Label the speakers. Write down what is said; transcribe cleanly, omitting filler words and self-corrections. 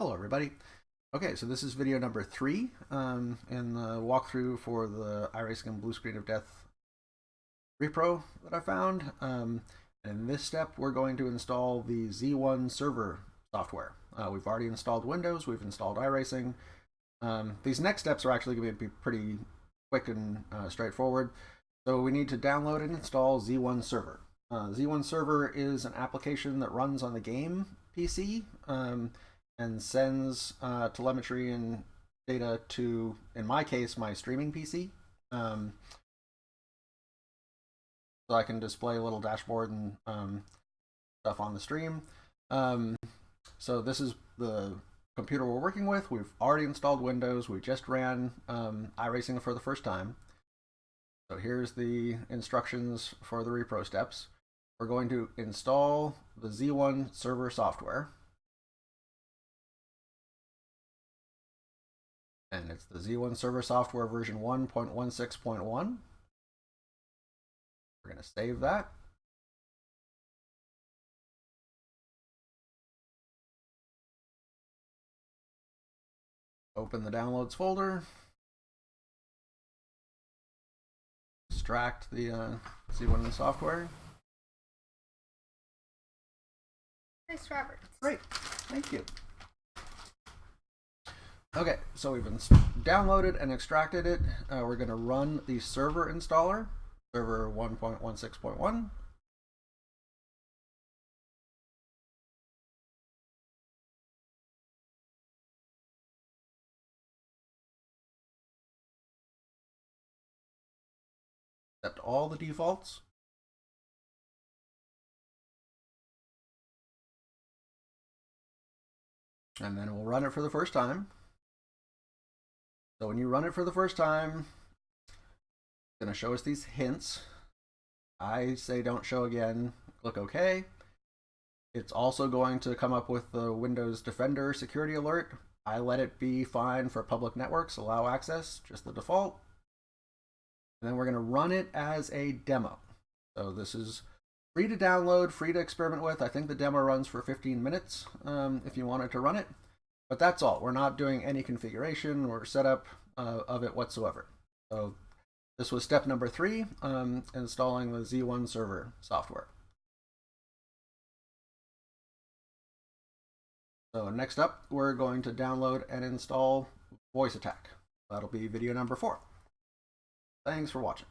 Speaker 1: Hello everybody. Okay, so this is video number 3 in the walkthrough for the iRacing and Blue Screen of Death repro that I found. In this step, we're going to install the Z1 server software. We've already installed Windows, we've installed iRacing. These next steps are actually going to be pretty quick and straightforward. So we need to download and install Z1 Server. Z1 Server is an application that runs on the game PC. And sends telemetry and data to, in my case, my streaming PC. So I can display a little dashboard and stuff on the stream. So this is the computer we're working with. We've already installed Windows. We just ran iRacing for the first time. So here's the instructions for the repro steps. We're going to install the Z1 server software. And it's the Z1 server software version 1.16.1. We're going to save that. Open the downloads folder. Extract the Z1 software.
Speaker 2: Nice, Robert.
Speaker 1: Great, thank you. Okay, so we've downloaded and extracted it. We're going to run the server installer, server 1.16.1. Accept all the defaults. And then we'll run it for the first time. So when you run it for the first time, it's going to show us these hints. I say don't show again, click OK. It's also going to come up with the Windows Defender security alert. I let it be fine for public networks, allow access, just the default. And then we're going to run it as a demo. So this is free to download, free to experiment with. I think the demo runs for 15 minutes if you wanted to run it. But that's all. We're not doing any configuration or setup of it whatsoever. So this was step number 3, installing the Z1 server software. So next up, we're going to download and install Voice Attack. That'll be video number 4. Thanks for watching.